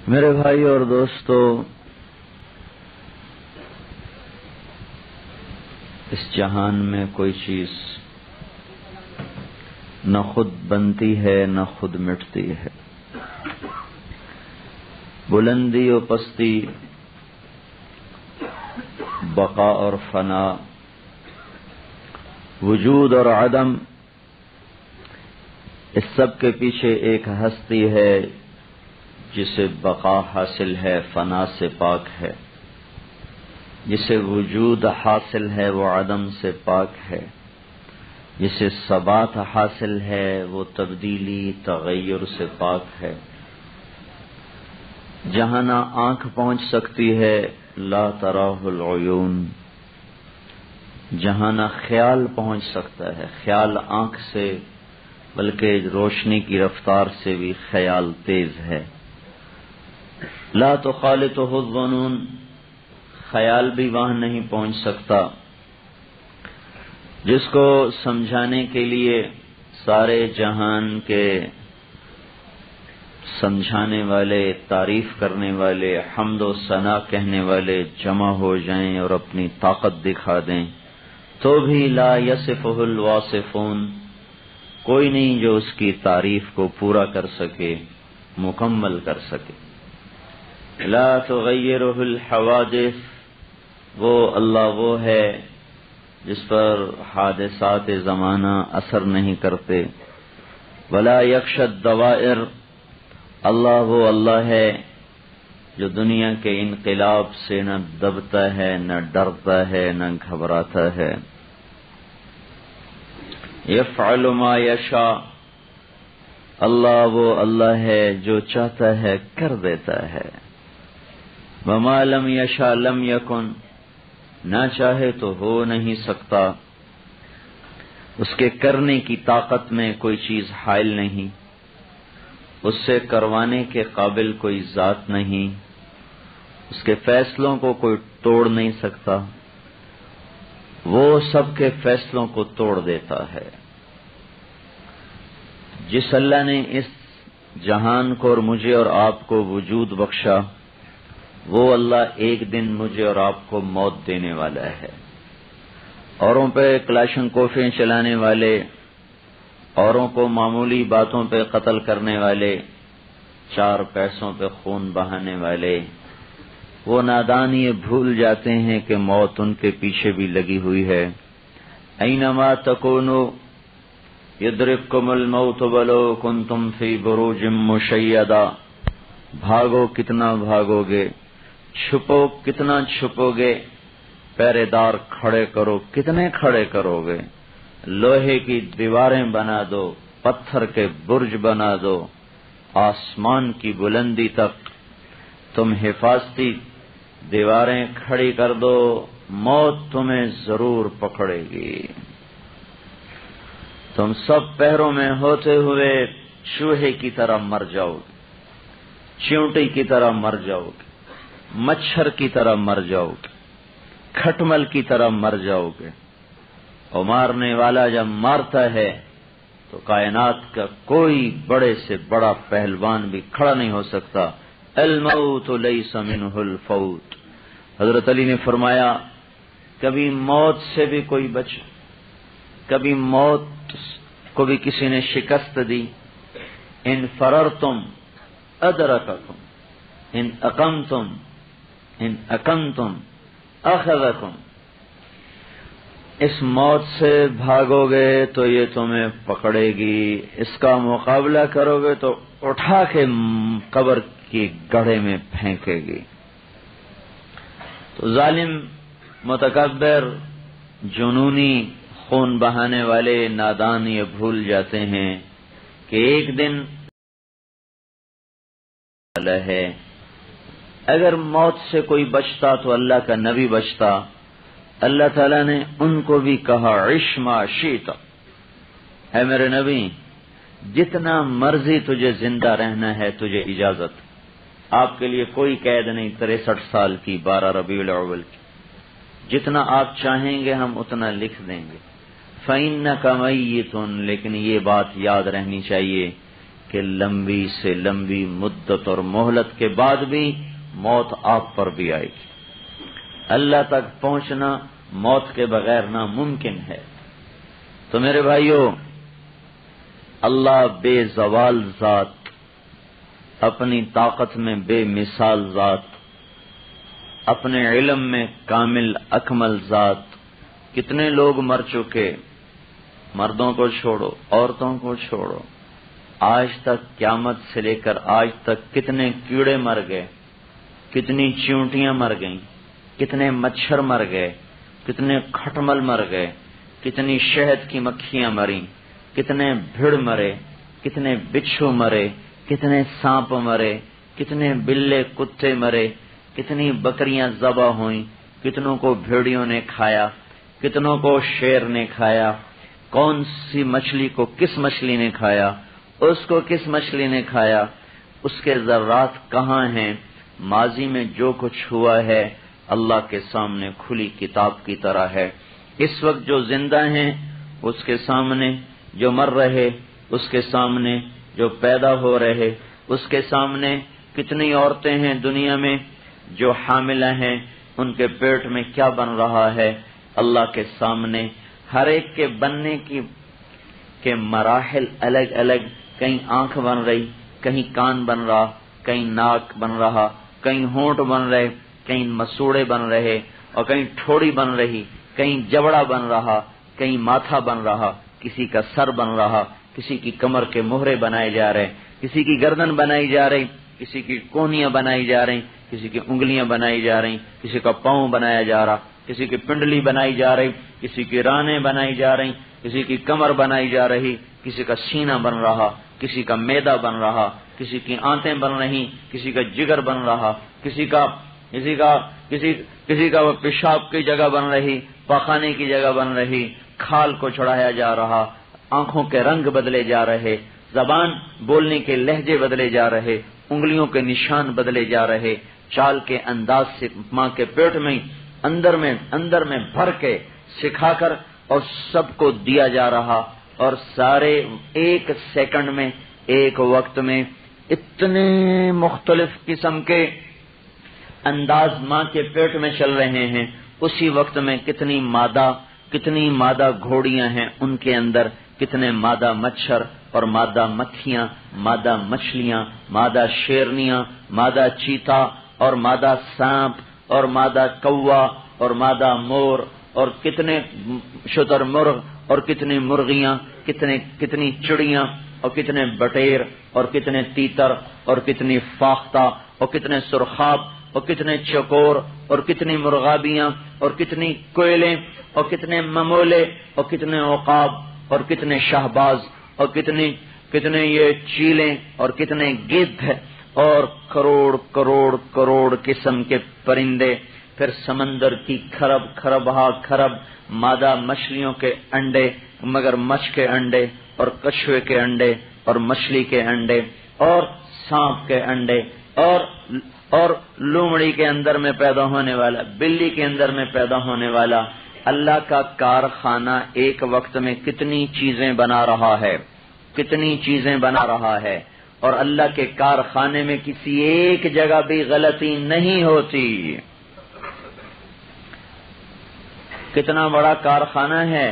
میرے بھائی اور دوستو، اس جہان میں کوئی چیز نہ خود بنتی ہے نہ خود مٹتی ہے۔ بلندی و پستی، بقا اور فنا، وجود اور عدم، اس سب کے پیچھے ایک ہستی ہے جسے بقا حاصل ہے، فنا سے پاک ہے، جسے وجود حاصل ہے وہ عدم سے پاک ہے، جسے ثبات حاصل ہے وہ تبدیلی تغیر سے پاک ہے۔ جہاں نہ آنکھ پہنچ سکتی ہے لا تراہ العیون، جہاں نہ خیال پہنچ سکتا ہے، خیال آنکھ سے بلکہ روشنی کی رفتار سے بھی خیال تیز ہے۔ لا تخالطہ الظنون، خیال بھی وہاں نہیں پہنچ سکتا، جس کو سمجھانے کے لیے سارے جہان کے سمجھانے والے، تعریف کرنے والے، حمد و ثنا کہنے والے جمع ہو جائیں اور اپنی طاقت دکھا دیں تو بھی لا یصفہ الواصفون، کوئی نہیں جو اس کی تعریف کو پورا کر سکے، مکمل کر سکے۔ لا تغیرہ الحوادث، وہ اللہ وہ ہے جس پر حادثات زمانہ اثر نہیں کرتے۔ ولا یخشی الدوائر، اللہ وہ اللہ ہے جو دنیا کے انقلاب سے نہ دبتا ہے، نہ ڈرتا ہے، نہ گھبراتا ہے۔ یفعل ما یشاء، اللہ وہ اللہ ہے جو چاہتا ہے کر دیتا ہے۔ وما لم یشاء لم یکن، نہ چاہے تو ہو نہیں سکتا، اس کے کرنے کی طاقت میں کوئی چیز حائل نہیں، اس سے کروانے کے قابل کوئی ذات نہیں، اس کے فیصلوں کو کوئی توڑ نہیں سکتا، وہ سب کے فیصلوں کو توڑ دیتا ہے۔ جس اللہ نے اس جہان کو اور مجھے اور آپ کو وجود بخشا، وہ اللہ ایک دن مجھے اور آپ کو موت دینے والا ہے۔ اوروں پہ کلاشن کوفیں چلانے والے، اوروں کو معمولی باتوں پہ قتل کرنے والے، چار پیسوں پہ خون بہانے والے، وہ نادان یہ بھول جاتے ہیں کہ موت ان کے پیچھے بھی لگی ہوئی ہے۔ اینما تکونوا یدرککم الموت ولو کنتم فی بروج مشیدہ، بھاگو کتنا بھاگو گے، چھپو کتنا چھپو گے، پہرے دار کھڑے کرو کتنے کھڑے کرو گے، لوہے کی دیواریں بنا دو، پتھر کے برج بنا دو، آسمان کی بلندی تک تم حفاظتی دیواریں کھڑی کر دو، موت تمہیں ضرور پکڑے گی۔ تم سب پہروں میں ہوتے ہوئے چوہے کی طرح مر جاؤ گے، چیونٹی کی طرح مر جاؤ گے، مچھر کی طرح مر جاؤ گے، کھٹمل کی طرح مر جاؤ گے۔ اور مارنے والا جب مارتا ہے تو کائنات کا کوئی بڑے سے بڑا پہلوان بھی کھڑا نہیں ہو سکتا۔ الموت لیس منہ الفوت، حضرت علی نے فرمایا کبھی موت سے بھی کوئی بچا، کبھی موت کو بھی کسی نے شکست دی۔ ان فررتم ادرککم، ان اقمتم اخذکم، اس موت سے بھاگو گے تو یہ تمہیں پکڑے گی، اس کا مقابلہ کرو گے تو اٹھا کے قبر کی گڑھے میں پھینکے گی۔ تو ظالم، متکبر، جنونی، خون بہانے والے نادان یہ بھول جاتے ہیں کہ ایک دن ہے۔ اگر موت سے کوئی بچتا تو اللہ کا نبی بچتا۔ اللہ تعالیٰ نے ان کو بھی کہا عش ما شئت، اے میرے نبی جتنا مرضی تجھے زندہ رہنا ہے تجھے اجازت، آپ کے لیے کوئی قید نہیں 63 سال کی 12 ربیع الاول کی، جتنا آپ چاہیں گے ہم اتنا لکھ دیں گے۔ فَإِنَّكَ مَيِّتٌ، لیکن یہ بات یاد رہنی چاہیے کہ لمبی سے لمبی مدت اور مہلت کے بعد بھی موت آپ پر بھی آئے گی۔ اللہ تک پہنچنا موت کے بغیر ناممکن ہے۔ تو میرے بھائیوں، اللہ بے زوال ذات، اپنی طاقت میں بے مثال ذات، اپنے علم میں کامل اکمل ذات، کتنے لوگ مر چکے، مردوں کو چھوڑو، عورتوں کو چھوڑو، آج تک قیامت سے لے کر آج تک کتنے کیڑے مر گئے، کتنی چیونٹیاں مر گئیں، کتنے مچھر مر گئے، کتنے کھٹمل مر گئے، کتنی شہد کی مکھیاں مریں، کتنے بھیڑ مرے، کتنے بچھو مرے، کتنے سانپ مرے، کتنے بلے کتے مرے، کتنی بکریاں ذبح ہوئیں، کتنوں کو بھیڑیوں نے کھایا، کتنوں کو شیر نے کھایا، کون سی مچھلی کو کس مچھلی نے کھایا، اس کو کس مچھلی نے کھایا، اس کے ذرات کہاں ہیں۔ ماضی میں جو کچھ ہوا ہے اللہ کے سامنے کھلی کتاب کی طرح ہے۔ اس وقت جو زندہ ہیں اس کے سامنے، جو مر رہے اس کے سامنے، جو پیدا ہو رہے اس کے سامنے، کتنی عورتیں ہیں دنیا میں جو حاملہ ہیں، ان کے پیٹ میں کیا بن رہا ہے اللہ کے سامنے۔ ہر ایک کے بننے کے مراحل الگ الگ، کہیں آنکھ بن رہی، کہیں کان بن رہا، کہیں ناک بن رہا، کہیں ہونٹ بن رہے، کہیں مسوڑے بن رہے، اور کہیں ٹھوڑی بن رہی، کہیں جبڑا بن رہا، کہیں ماتھا بن رہا، کسی کا سر بن رہا، کسی کی کمر کے مہرے بنائے جا رہے، کسی کی گردن بنائی جا رہی، کسی کی کونیاں بنائی جا رہی، کسی کی انگلیاں بنائی جا رہی، کسی کا پاؤں بنایا جا رہا، کسی کی پنڈلی بنائی جا رہی، کسی کی رانیں بنائی جا رہی، کسی کی کمر بنائی جا رہی، کسی کا سینہ بن رہا، کسی کا معدہ بن رہا، کسی کی آنتیں بن رہی، کسی کا جگر بن رہا، کسی کا پیشاب کی جگہ بن رہی، پخانے کی جگہ بن رہی، کھال کو چڑھایا جا رہا، آنکھوں کے رنگ بدلے جا رہے، زبان بولنے کے لہجے بدلے جا رہے، انگلیوں کے نشان بدلے جا رہے، چال کے انداز سے ماں کے پیٹ میں اندر میں بھر کے سکھا کر اور سب کو دیا جا رہا، اور سارے ایک سیکنڈ میں، ایک وقت میں اتنے مختلف قسم کے انداز ماں کے پیٹ میں چل رہے ہیں۔ اسی وقت میں کتنی مادہ گھوڑیاں ہیں ان کے اندر، کتنے مادہ مچھر اور مادہ مکھیاں، مادہ مچھلیاں، مادہ شیرنیاں، مادہ چیتا اور مادہ سانپ اور مادہ کوا اور مادہ مور، اور کتنے شتر مرغ اور کتنی مرغیاں، کتنی چڑیاں اور کتنے بٹیر اور کتنے تیتر اور کتنی فاختہ اور کتنے سرخاب اور کتنے چکور اور کتنی مرغابیاں اور کتنی کوئلیں اور کتنے ممولے اور کتنے عقاب اور کتنے شہباز اور کتنے یہ چیلیں اور کتنے گدھ اور کروڑ قسم کے پرندے، پھر سمندر کی کھرب مادہ مچھلیوں کے انڈے، مگر مچھ کے انڈے اور کچھوے کے انڈے اور مچھلی کے انڈے اور سانپ کے انڈے اور لومڑی کے اندر میں پیدا ہونے والا، بلی کے اندر میں پیدا ہونے والا۔ اللہ کا کارخانہ ایک وقت میں کتنی چیزیں بنا رہا ہے، اور اللہ کے کارخانے میں کسی ایک جگہ بھی غلطی نہیں ہوتی۔ کتنا بڑا کارخانہ ہے،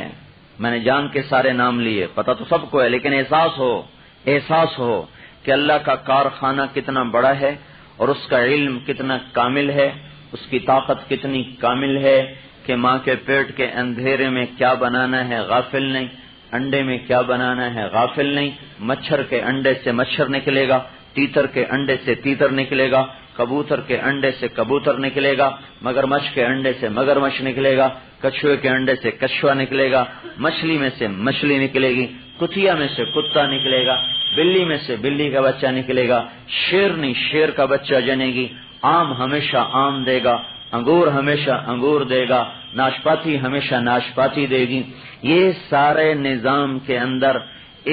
میں نے جان کے سارے نام لیے، پتہ تو سب کو ہے، لیکن احساس ہو کہ اللہ کا کارخانہ کتنا بڑا ہے، اور اس کا علم کتنا کامل ہے، اس کی طاقت کتنی کامل ہے کہ ماں کے پیٹ کے اندھیرے میں کیا بنانا ہے غافل نہیں، انڈے میں کیا بنانا ہے غافل نہیں۔ مچھر کے انڈے سے مچھر نکلے گا، تیتر کے انڈے سے تیتر نکلے گا، کبوتر کے انڈے سے کبوتر نکلے گا، مگرمچھ کے انڈے سے مگرمچھ نکلے گا، کچھوے کے انڈے سے کچھوا نکلے گا، مچھلی میں سے مچھلی نکلے گی، کتیا میں سے کتا نکلے گا، بلی میں سے بلی کا بچہ نکلے گا، شیرنی شیر کا بچہ جنے گی، آم ہمیشہ آم دے گا، انگور ہمیشہ انگور دے گا، ناشپاتی ہمیشہ ناشپاتی دے گی۔ یہ سارے نظام کے اندر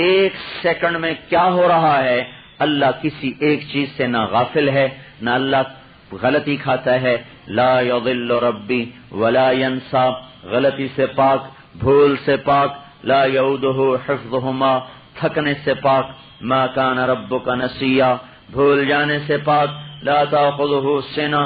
ایک سیکنڈ میں کیا ہو رہا ہے، اللہ کسی ایک چیز سے نہ غافل ہے، نہ اللہ غلطی کھاتا ہے۔ لا یضل ربی ولا ینسا، غلطی سے پاک، بھول سے پاک، لا یعودہ حفظہما، تھکنے سے پاک، ما کان ربک نسیا، بھول جانے سے پاک، لا تأخذہ سنہ،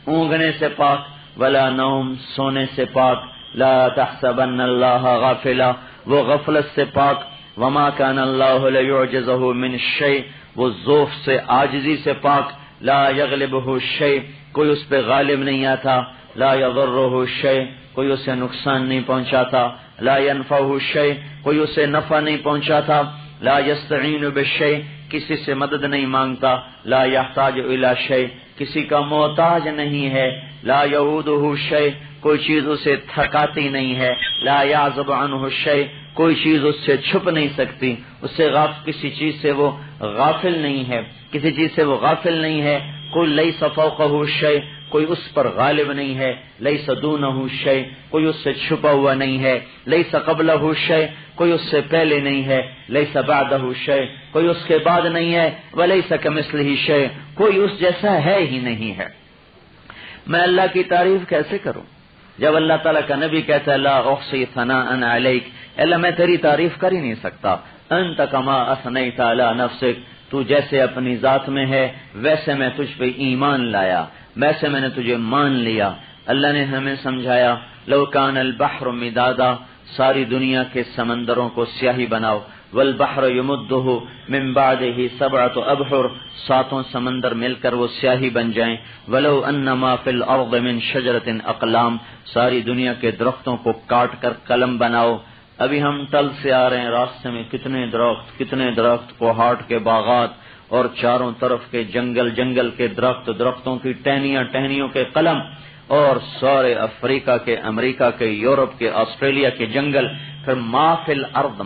اونگنے سے پاک، ولا نوم، سونے سے پاک، لا تحسبن اللہ غافلا، وہ غفلت سے پاک، وما کان اللہ لیعجزہ من شیء، وہ ضعف سے، عاجزی سے پاک، لا یغلبہ شیء، کوئی اس پہ غالب نہیں آتا، لا یضرہ شیء، کوئی اسے نقصان نہیں پہنچاتا، لا ینفعہ شیء، کوئی اسے نفع نہیں پہنچاتا، لا یستعین بشیء، کسی سے مدد نہیں مانگتا، لا یحتاج الی شیء، کسی کا محتاج نہیں ہے، لا یعودہ شیء، کوئی چیز اسے تھکاتی نہیں ہے، لا یعزب عنہ شیء، کوئی چیز اس سے چھپ نہیں سکتی، اس سے کسی چیز سے وہ غافل نہیں ہے، کسی چیز سے وہ غافل نہیں ہے، کوئی لیس فوقہ شیء، کوئی اس پر غالب نہیں ہے، لیس دونہ شیء، کوئی اس سے چھپا ہوا نہیں ہے، لیس قبلہ شیء، کوئی اس سے پہلے نہیں ہے، لیس بعدہ شیء، کوئی اس کے بعد نہیں ہے، ولیس کمثلہ شیء، کوئی اس جیسا ہے ہی نہیں ہے۔ میں اللہ کی تعریف کیسے کروں جب اللہ تعالیٰ کا نبی کہتا ہے لا احصی ثناء علیک، اللہ میں تیری تعریف کر ہی نہیں سکتا، انت کما اثنیت علی نفسک، تو جیسے اپنی ذات میں ہے ویسے میں تجھ پہ ایمان لایا، ویسے میں نے تجھے مان لیا۔ اللہ نے ہمیں سمجھایا لو کان البحر مدادا، ساری دنیا کے سمندروں کو سیاہی بناؤ، والبحر یمدہ من بعدہ سبعۃ ابحر، ساتوں سمندر مل کر وہ سیاہی بن جائیں، ولو انما فی الارض من شجرۃ اقلام، ساری دنیا کے درختوں کو کاٹ کر قلم بناؤ۔ ابھی ہم ٹل سے آ رہے ہیں، راستے میں کتنے درخت کوہاٹ کے باغات اور چاروں طرف کے جنگل کے درختوں کی ٹہنیوں کے قلم، اور سارے افریقہ کے، امریکہ کے، یورپ کے، آسٹریلیا کے جنگل۔ پھر ما فی الارض،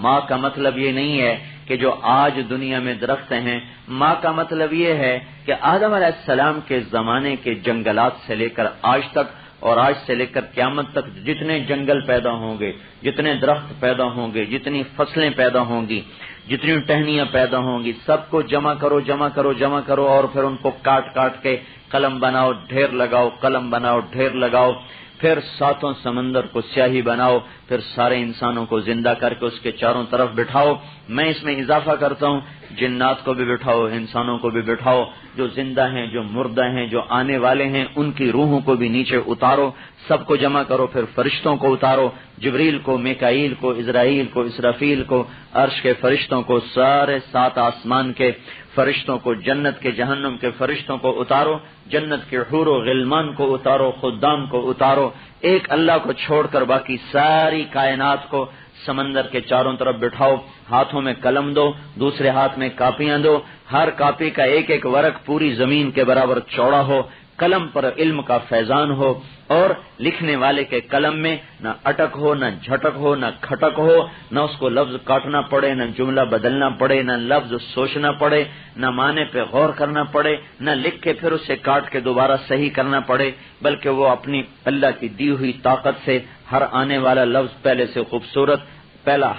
ما کا مطلب یہ نہیں ہے کہ جو آج دنیا میں درخت ہیں، ما کا مطلب یہ ہے کہ آدم علیہ السلام کے زمانے کے جنگلات سے لے کر آج تک، اور آج سے لے کر قیامت تک جتنے جنگل پیدا ہوں گے، جتنے درخت پیدا ہوں گے، جتنی فصلیں پیدا ہوں گی، جتنی ٹہنیاں پیدا ہوں گی، سب کو جمع کرو اور پھر ان کو کاٹ کے قلم بناؤ، ڈھیر لگاؤ، قلم بناؤ، ڈھیر لگاؤ، پھر ساتوں سمندر کو سیاہی بناؤ، پھر سارے انسانوں کو زندہ کر کے اس کے چاروں طرف بٹھاؤ۔ میں اس میں اضافہ کرتا ہوں، جنات کو بھی بٹھاؤ، انسانوں کو بھی بٹھاؤ، جو زندہ ہیں، جو مردہ ہیں، جو آنے والے ہیں، ان کی روحوں کو بھی نیچے اتارو، سب کو جمع کرو، پھر فرشتوں کو اتارو، جبریل کو، میکائیل کو، اسرائیل کو، اسرافیل کو، عرش کے فرشتوں کو، سارے 7 آسمان کے فرشتوں کو، جنت کے جہنم کے فرشتوں کو اتارو، جنت کے حور و غلمان کو اتارو، خدام کو اتارو، ایک اللہ کو چھوڑ کر باقی ساری کائنات کو سمندر کے چاروں طرف بٹھاؤ، ہاتھوں میں قلم دو، دوسرے ہاتھ میں کاپیاں دو، ہر کاپی کا ایک ورق پوری زمین کے برابر چوڑا ہو، قلم پر علم کا فیضان ہو، اور لکھنے والے کے قلم میں نہ اٹک ہو، نہ جھٹک ہو، نہ کھٹک ہو، نہ اس کو لفظ کاٹنا پڑے، نہ جملہ بدلنا پڑے، نہ لفظ سوچنا پڑے، نہ معنی پہ غور کرنا پڑے، نہ لکھ کے پھر اسے کاٹ کے دوبارہ صحیح کرنا پڑے، بلکہ وہ اپنی اللہ کی دی ہوئی طاقت سے ہر آنے والا لفظ پہلے سے خوبصورت،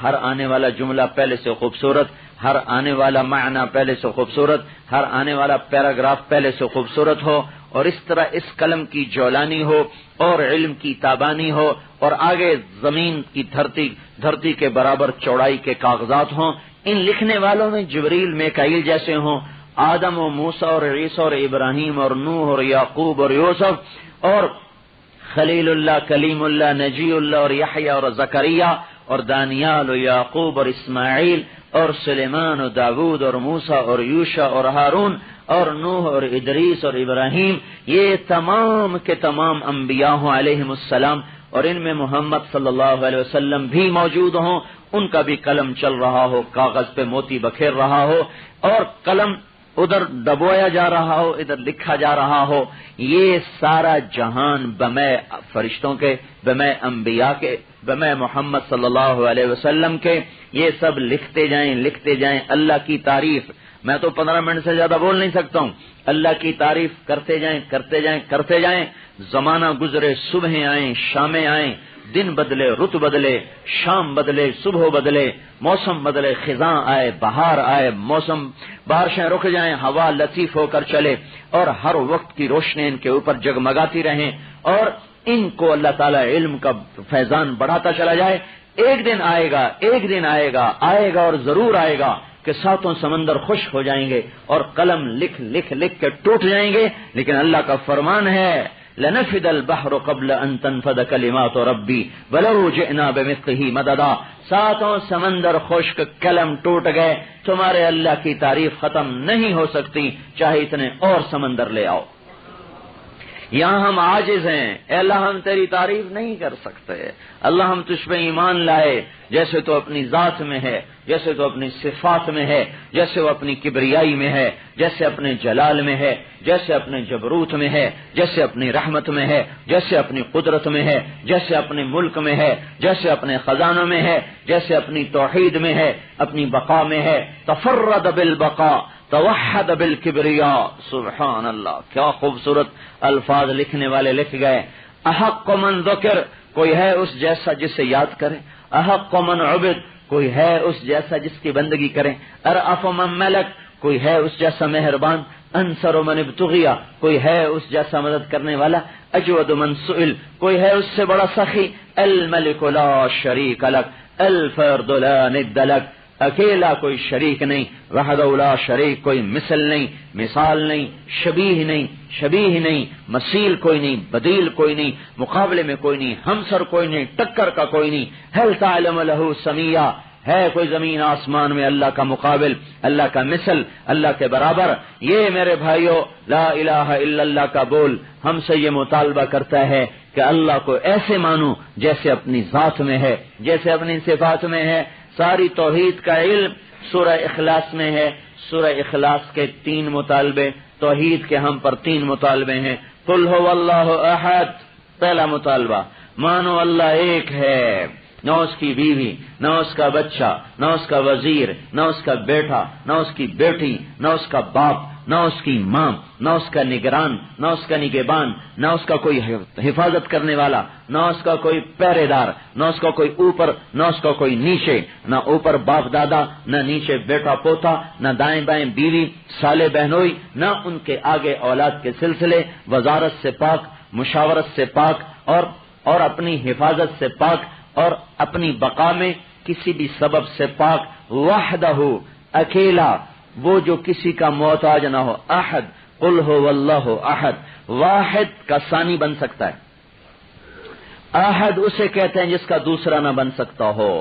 ہر آنے والا جملہ پہلے سے خوبصورت، ہر آنے والا معنی پہلے سے خوبصورت، ہر آنے والا پیراگراف پہلے سے خوبصورت ہو، اور اس طرح اس قلم کی جولانی ہو اور علم کی تابانی ہو، اور آگے زمین کی دھرتی کے برابر چوڑائی کے کاغذات ہوں، ان لکھنے والوں میں جبریل، میکائیل جیسے ہوں، آدم و موسیٰ اور عیسیٰ اور ابراہیم اور نوح اور یعقوب اور یوسف اور خلیل اللہ، کلیم اللہ، نجی اللہ اور یحییٰ اور زکریا اور دانیال اور یعقوب اور اسماعیل اور سلیمان اور داود اور موسیٰ اور یوشع اور ہارون اور نوح اور ادریس اور ابراہیم، یہ تمام کے تمام انبیاء ہوں علیہم السلام، اور ان میں محمد صلی اللہ علیہ وسلم بھی موجود ہوں، ان کا بھی قلم چل رہا ہو، کاغذ پہ موتی بکھیر رہا ہو، اور قلم ادھر دبویا جا رہا ہو، ادھر لکھا جا رہا ہو، یہ سارا جہان بمے فرشتوں کے، بمے انبیاء کے، بمے محمد صلی اللہ علیہ وسلم کے، یہ سب لکھتے جائیں اللہ کی تعریف۔ میں تو 15 منٹ سے زیادہ بول نہیں سکتا ہوں، اللہ کی تعریف کرتے جائیں، زمانہ گزرے، صبح آئیں، شامیں آئیں، دن بدلے، رت بدلے، شام بدلے، صبح بدلے، موسم بدلے، خزاں آئے، بہار آئے، بارشیں رک جائیں، ہوا لطیف ہو کر چلے، اور ہر وقت کی روشنی ان کے اوپر جگمگاتی رہیں، اور ان کو اللہ تعالیٰ علم کا فیضان بڑھاتا چلا جائے۔ ایک دن آئے گا اور ضرور آئے گا کہ ساتوں سمندر خشک ہو جائیں گے اور قلم لکھ لکھ لکھ کے ٹوٹ جائیں گے، لیکن اللہ کا فرمان ہے لنفد البحر قبل ان تنفد کلمات ربی ولو جئنا بمثله مددا، ساتوں سمندر خشک، قلم ٹوٹ گئے، تمہارے اللہ کی تعریف ختم نہیں ہو سکتی چاہے اتنے اور سمندر لے آؤ۔ یہاں ہم عاجز ہیں، اے اللہ ہم تیری تعریف نہیں کر سکتے، اللہ ہم تجھ پہ ایمان لائے، جیسے تو اپنی ذات میں ہے، جیسے تو اپنی صفات میں ہے، جیسے وہ اپنی کبریائی میں ہے، جیسے اپنے جلال میں ہے، جیسے اپنے جبروت میں ہے، جیسے اپنی رحمت میں ہے، جیسے اپنی قدرت میں ہے، جیسے اپنے ملک میں ہے، جیسے اپنے خزانوں میں ہے، جیسے اپنی توحید میں ہے، اپنی بقا میں ہے۔ تفرد بالبقاء توحد بالکبریاء، سبحان اللہ، کیا خوبصورت الفاظ لکھنے والے لکھ گئے۔ احق من ذکر، کوئی ہے اس جیسا جسے یاد کرے، احق من عبد، کوئی ہے اس جیسا جس کی بندگی کریں، ارأف من ملک، کوئی ہے اس جیسا مہربان، انصر من ابتغیا، کوئی ہے اس جیسا مدد کرنے والا، اجود من سئل، کوئی ہے اس سے بڑا سخی، الملک لا شریک لک، الفرد لا ند لک، اکیلا کوئی شریک نہیں، وحدہ لا شریک، کوئی مثل نہیں، مثال نہیں، شبیہ نہیں، شبیہ نہیں، مثیل کوئی نہیں، بدیل کوئی نہیں، مقابلے میں کوئی نہیں، ہمسر کوئی نہیں، ٹکر کا کوئی نہیں۔ هل تعلم له سمیہ، ہے کوئی زمین آسمان میں اللہ کا مقابل، اللہ کا مثل، اللہ کے برابر؟ یہ میرے بھائیو لا الہ الا اللہ کا بول ہم سے یہ مطالبہ کرتا ہے کہ اللہ کو ایسے مانو جیسے اپنی ذات میں ہے، جیسے اپنی صفات میں ہے۔ ساری توحید کا علم سورہ اخلاص میں ہے۔ سورہ اخلاص کے 3 مطالبے، توحید کے ہم پر 3 مطالبے ہیں۔ قل هو اللہ احد، پہلا مطالبہ، مانو اللہ ایک ہے، نہ اس کی بیوی، نہ اس کا بچہ، نہ اس کا وزیر، نہ اس کا بیٹا، نہ اس کی بیٹی، نہ اس کا باپ، نہ اس کی ماں، نہ اس کا نگران، نہ اس کا نگہبان، نہ اس کا کوئی حفاظت کرنے والا، نہ اس کا کوئی پہرے دار، نہ اس کا کوئی اوپر، نہ اس کا کوئی نیچے، نہ اوپر باپ دادا، نہ نیچے بیٹا پوتا، نہ دائیں بائیں بیوی سالے بہنوئی، نہ ان کے آگے اولاد کے سلسلے، وزارت سے پاک، مشاورت سے پاک، اور اپنی حفاظت سے پاک، اور اپنی بقا میں کسی بھی سبب سے پاک، وحدہ، اکیلا، وہ جو کسی کا محتاج نہ ہو، احد، قل هو اللہ احد، واحد کا ثانی بن سکتا ہے، احد اسے کہتے ہیں جس کا دوسرا نہ بن سکتا ہو،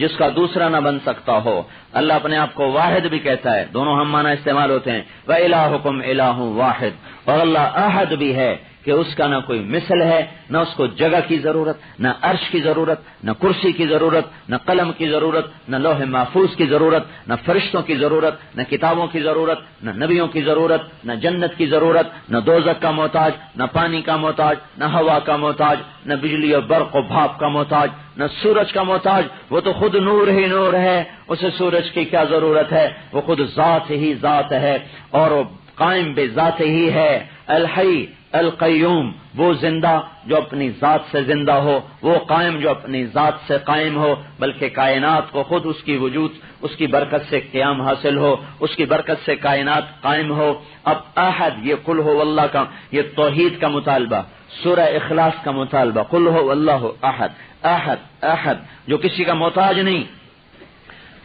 جس کا دوسرا نہ بن سکتا ہو۔ اللہ اپنے آپ کو واحد بھی کہتا ہے، دونوں ہم معنی استعمال ہوتے ہیں، وَإِلَٰهُكُمْ إِلَٰهٌ وَاحِدٌ، اور اللہ احد بھی ہے کہ اس کا نہ کوئی مثل ہے، نہ اس کو جگہ کی ضرورت، نہ عرش کی ضرورت، نہ کرسی کی ضرورت، نہ قلم کی ضرورت، نہ لوح محفوظ کی ضرورت، نہ فرشتوں کی ضرورت، نہ کتابوں کی ضرورت، نہ نبیوں کی ضرورت، نہ جنت کی ضرورت، نہ دوزخ کا محتاج، نہ پانی کا محتاج، نہ ہوا کا محتاج، نہ بجلی اور برق و بھاپ کا محتاج، نہ سورج کا محتاج، وہ تو خود نور ہی نور ہے، اسے سورج کی کیا ضرورت ہے، وہ خود ذات ہی ذات ہے، اور وہ قائم بے ذات ہی ہے، الحی القیوم، وہ زندہ جو اپنی ذات سے زندہ ہو، وہ قائم جو اپنی ذات سے قائم ہو، بلکہ کائنات کو خود اس کی وجود، اس کی برکت سے قیام حاصل ہو، اس کی برکت سے کائنات قائم ہو۔ اب احد، یہ قل هو اللہ کا، یہ توحید کا مطالبہ، سورہ اخلاص کا مطالبہ، قل هو اللہ احد، احد احد، جو کسی کا محتاج نہیں۔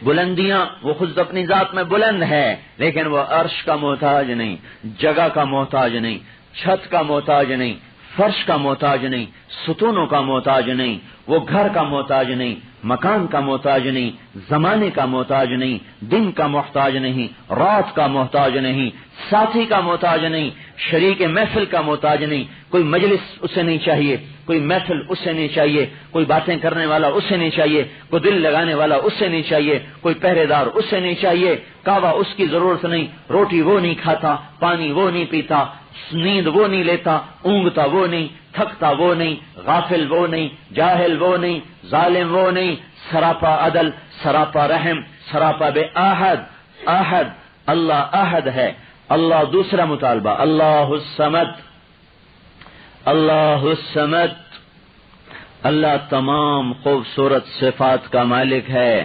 بلندیاں، وہ خود اپنی ذات میں بلند ہے، لیکن وہ عرش کا محتاج نہیں، جگہ کا محتاج نہیں، چھت کا محتاج نہیں، فرش کا محتاج نہیں، ستونوں کا محتاج نہیں، وہ گھر کا محتاج نہیں، مکان کا محتاج نہیں، زمانے کا محتاج نہیں، دن کا محتاج نہیں، رات کا محتاج نہیں، ساتھی کا محتاج نہیں، شریک محفل کا محتاج نہیں، کوئی مجلس اسے نہیں چاہیے، کوئی محفل اسے نہیں چاہیے، کوئی باتیں کرنے والا اسے نہیں چاہیے، کوئی دل لگانے والا اسے نہیں چاہیے، کوئی پہرے دار اسے نہیں چاہیے، کعبہ اس کی ضرورت نہیں، روٹی وہ نہیں کھاتا، پانی وہ نہیں پیتا، نیند وہ نہیں لیتا، اونگتا وہ نہیں، تھکتا وہ نہیں، غافل وہ نہیں، جاہل وہ نہیں، ظالم وہ نہیں، سراپا عدل، سراپا رحم، سراپا بے احد، احد، اللہ احد ہے۔ اللہ دوسرا مطالبہ، اللہ الصمد، اللہ الصمد، اللہ تمام خوبصورت صفات کا مالک ہے،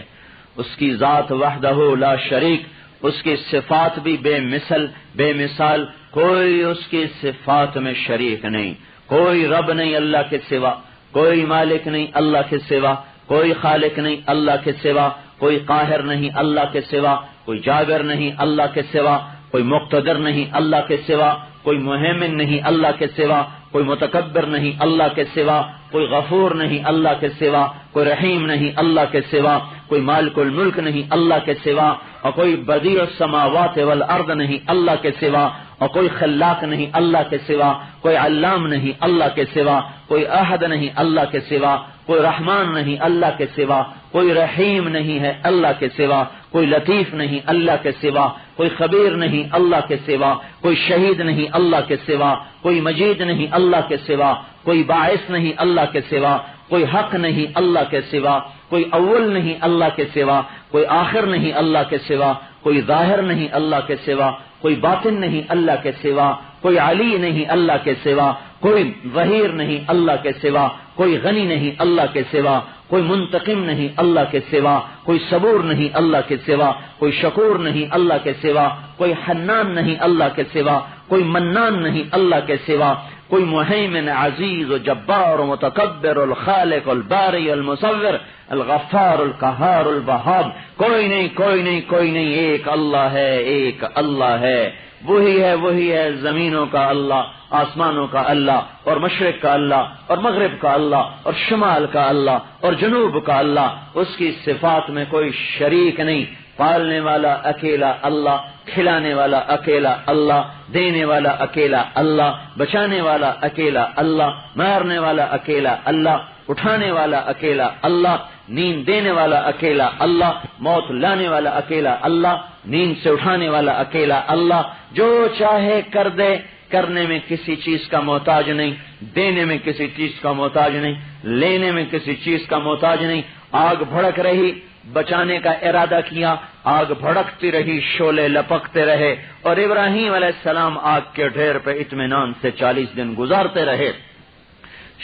اس کی ذات وحدہ لا شریک، اس کی صفات بھی بے مثل بے مثال، کوئی اس کی صفات میں شریک نہیں، کوئی رب نہیں اللہ کے سوا، کوئی مالک نہیں اللہ کے سوا، کوئی خالق نہیں اللہ کے سوا، کوئی قاہر نہیں اللہ کے سوا، کوئی جابر نہیں اللہ کے سوا، کوئی مقتدر نہیں اللہ کے سوا، کوئی مہیمن نہیں اللہ کے سوا، کوئی متکبر نہیں اللہ کے سوا، کوئی غفور نہیں اللہ کے سوا، کوئی رحیم نہیں اللہ کے سوا، کوئی مالک الملک نہیں اللہ کے سوا، اور کوئی بدیع السماوات والارض نہیں اللہ کے سوا، اور کوئی خلاق نہیں اللہ کے سوا، کوئی علام نہیں اللہ کے سوا، کوئی احد نہیں اللہ کے سوا، کوئی رحمان نہیں اللہ کے سوا، کوئی رحیم نہیں ہے اللہ کے سوا، کوئی لطیف نہیں اللہ کے سوا، کوئی خبیر نہیں اللہ کے سوا، کوئی شہید نہیں اللہ کے سوا، کوئی مجید نہیں اللہ کے سوا، کوئی باعث نہیں اللہ کے سوا، کوئی حق نہیں اللہ کے سوا، کوئی اول نہیں اللہ کے سوا، کوئی آخر نہیں اللہ کے سوا، کوئی ظاہر نہیں اللہ کے سوا، کوئی باطن نہیں اللہ کے سوا، کوئی علی نہیں اللہ کے سوا، کوئی ظہیر نہیں اللہ کے سوا، کوئی غنی نہیں اللہ کے سوا، کوئی منتقم نہیں اللہ کے سوا، کوئی صبور نہیں اللہ کے سوا، کوئی شکور نہیں اللہ کے سوا، کوئی حنان نہیں اللہ کے سوا، کوئی منان نہیں اللہ کے سوا، کوئی مہیمن عزیز و جبار و متکبر الخالق الباری المصور الغفار القہار الوہاب، کوئی نہیں کوئی نہیں کوئی نہیں، ایک اللہ ہے، ایک اللہ ہے، وہی ہے زمینوں کا اللہ، آسمانوں کا اللہ، اور مشرق کا اللہ، اور مغرب کا اللہ، اور شمال کا اللہ، اور جنوب کا اللہ، اس کی صفات میں کوئی شریک نہیں، پالنے والا اکیلا اللہ، کھلانے والا اکیلا اللہ، دینے والا اکیلا اللہ، بچانے والا اکیلا اللہ، مارنے والا اکیلا اللہ، اٹھانے والا اکیلا اللہ، نیند دینے والا اکیلا اللہ، موت لانے والا اکیلا اللہ، نیند سے اٹھانے والا اکیلا اللہ، جو چاہے کر دے، کرنے میں کسی چیز کا محتاج نہیں، دینے میں کسی چیز کا محتاج نہیں، لینے میں کسی چیز کا محتاج نہیں۔ آگ بھڑک رہی، بچانے کا ارادہ کیا، آگ بھڑکتی رہی، شعلے لپکتے رہے، اور ابراہیم علیہ السلام آگ کے ڈھیر پہ اطمینان سے 40 دن گزارتے رہے۔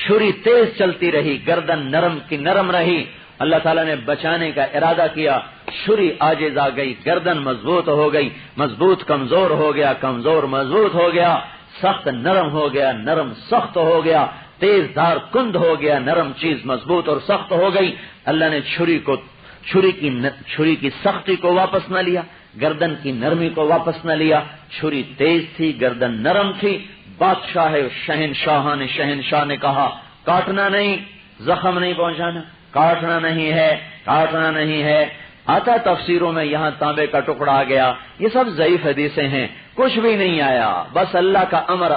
چھری تیز چلتی رہی، گردن نرم کی نرم رہی، اللہ تعالیٰ نے بچانے کا ارادہ کیا، چھری عاجز آ گئی، گردن مضبوط ہو گئی، مضبوط کمزور ہو گیا، کمزور مضبوط ہو گیا، سخت نرم ہو گیا، نرم سخت ہو گیا، تیز دھار کند ہو گیا، نرم چیز مضبوط اور سخت ہو گئی۔ اللہ نے چھری کی سختی کو واپس نہ لیا، گردن کی نرمی کو واپس نہ لیا، چھری تیز تھی، گردن نرم تھی۔ بادشاہ شہنشاہ نے کہا کاٹنا نہیں، زخم نہیں پہنچانا، کاٹنا نہیں ہے۔ آتا تفسیروں میں یہاں تانبے کا ٹکڑا آ گیا، یہ سب ضعیف حدیثیں ہیں، کچھ بھی نہیں آیا، بس اللہ کا امر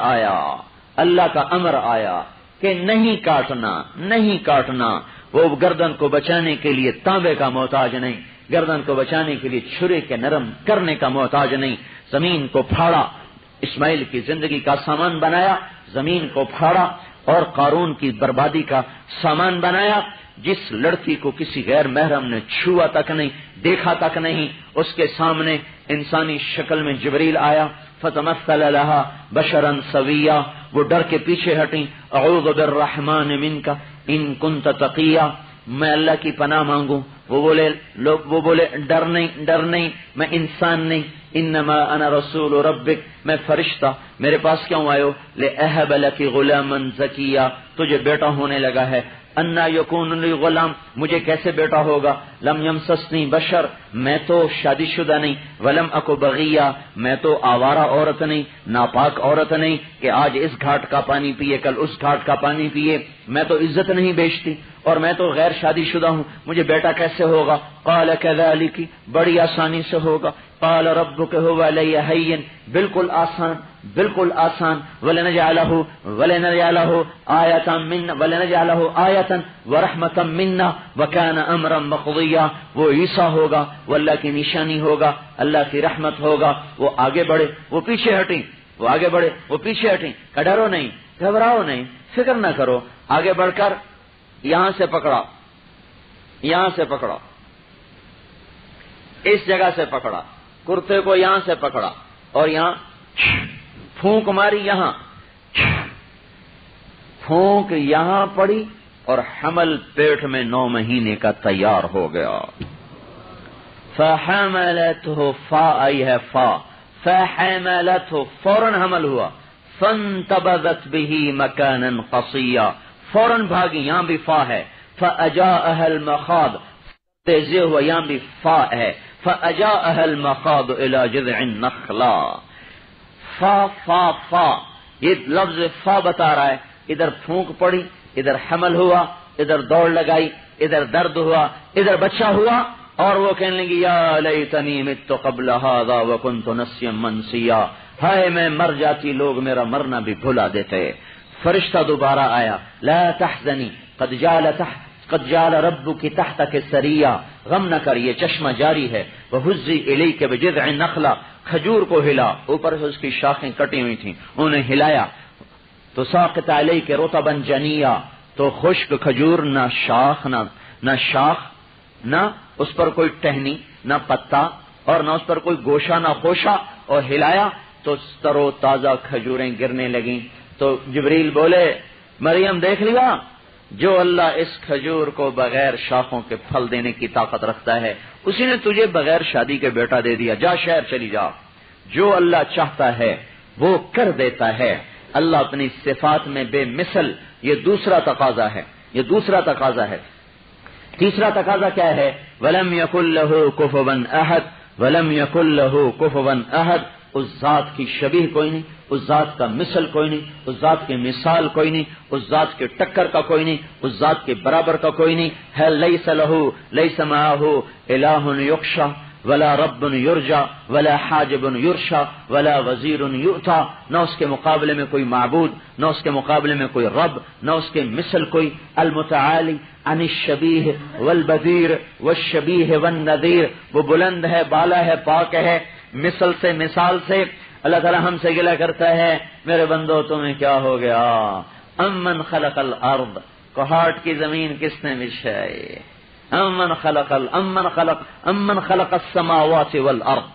آیا کہ نہیں کاٹنا۔ وہ گردن کو بچانے کے لیے تانبے کا محتاج نہیں، گردن کو بچانے کے لیے چھری کے نرم کرنے کا محتاج نہیں۔ زمین کو پھاڑا، اسماعیل کی زندگی کا سامان بنایا، زمین کو پھاڑا اور قارون کی بربادی کا سامان بنایا۔ جس لڑکی کو کسی غیر محرم نے چھوا تک نہیں، دیکھا تک نہیں، اس کے سامنے انسانی شکل میں جبریل آیا، فتمثل لها بشرا سویا، وہ ڈر کے پیچھے ہٹیں، اعوذ بالرحمن منک ان کنت تقیا، میں اللہ کی پناہ مانگوں۔ وہ بولے ڈر نہیں، میں انسان نہیں، انما انا رسول ربک، میں فرشتہ، میرے پاس کیوں آئے ہو؟ لأہب لک غلاما زکیا، تجھے بیٹا ہونے لگا ہے۔ انا یکون لی غلام، مجھے کیسے بیٹا ہوگا؟ لم یمسسنی بشر، میں تو شادی شدہ نہیں، ولم اکو بغیہ، میں تو آوارہ عورت نہیں، ناپاک عورت نہیں کہ آج اس گھاٹ کا پانی پیے کل اس گھاٹ کا پانی پیے، میں تو عزت نہیں بیچتی، اور میں تو غیر شادی شدہ ہوں، مجھے بیٹا کیسے ہوگا؟ قال کذالک، بڑی آسانی سے ہوگا۔ قال ربک هو علی هین، بالکل آسان، ولنجعلہ آیۃ ورحمۃ منا وکان امرا مقضیا، وہ عیسیٰ ہوگا، وہ اللہ کی نشانی ہوگا، اللہ کی رحمت ہوگا۔ وہ آگے بڑھے، وہ پیچھے ہٹیں، وہ آگے بڑھے، وہ پیچھے ہٹیں، ڈرو نہیں، گھبراؤ نہیں، فکر نہ کرو، آگے بڑھ کر یہاں سے پکڑا، اس جگہ سے پکڑا، کرتے کو یہاں سے پکڑا، اور یہاں پھونک ماری، یہاں پھونک یہاں پڑی، اور حمل پیٹ میں 9 مہینے کا تیار ہو گیا۔ فحملته، فا آئی ہے، فحملته، فوراً حمل ہوا، فانتبذت به مکانا قصیا، فوراً بھاگی، یہاں بھی فا ہے، فاجاءها المخاض، تیزی ہوا، یہاں بھی فا ہے، فأجاءها المخاض إلى جذع النخلة. فا یہ لفظ فا بتا رہا ہے، ادھر پھونک پڑی، ادھر حمل ہوا، ادھر دوڑ لگائی، ادھر درد ہوا، ادھر بچہ ہوا، اور وہ کہنے لگی یا لیتنی مت قبل هذا وكنت نسيا منسيا، ہائے میں مر جاتی، لوگ میرا مرنا بھی بھلا دیتے. فرشتہ دوبارہ آیا، لا تحزنی قد جعل ربک تحتک سریا، غم نہ کر، یہ چشمہ جاری ہے. وہزی الیک بجذع النخلہ، کھجور کو ہلا، اوپر سے اس کی شاخیں کٹی ہوئی تھیں، انہیں ہلایا. تو ساقط علیک رطبا جنیا، تو خشک کھجور، نہ شاخ، نہ اس پر کوئی ٹہنی، نہ پتا، اور نہ اس پر کوئی گوشہ نہ خوشہ، اور ہلایا تو تر و تازہ کھجوریں گرنے لگیں. تو جبریل بولے مریم دیکھ لیا، جو اللہ اس کھجور کو بغیر شاخوں کے پھل دینے کی طاقت رکھتا ہے، اسی نے تجھے بغیر شادی کے بیٹا دے دیا. جا شہر چلی جا، جو اللہ چاہتا ہے وہ کر دیتا ہے. اللہ اپنی صفات میں بے مثل، یہ دوسرا تقاضا ہے. تیسرا تقاضا کیا ہے؟ وَلَمْ يَكُنْ لَهُ كُفُوًا أَحَدٌ وَلَمْ يَكُنْ لَهُ كُفُوًا أَحَدٌ. اس ذات کی شبیہ کوئی نہیں، اس ذات کا مثل کوئی نہیں، اس ذات کی مثال کوئی نہیں، اس ذات کے ٹکر کا کوئی نہیں، اس ذات کے برابر کا کوئی نہیں. ہے لیس له لیس معه الہ یخشى ولا رب یرجا ولا حاجب یرشا ولا وزیر یؤتا. نہ اس کے مقابلے میں کوئی معبود، نہ اس کے مقابلے میں کوئی رب، نہ اس کے مثل کوئی. المتعالی عن الشبیہ والبدیر والشبیہ والنذیر، وہ بلند ہے، بالا ہے، پاک ہے مثل سے، مثال سے. اللہ تعالیٰ ہم سے گلہ کرتا ہے میرے بندو تمہیں کیا ہو گیا. امن خلق الارض، کوہاٹ کی زمین کس نے بچھائی؟ امن خلق السماوات والارض،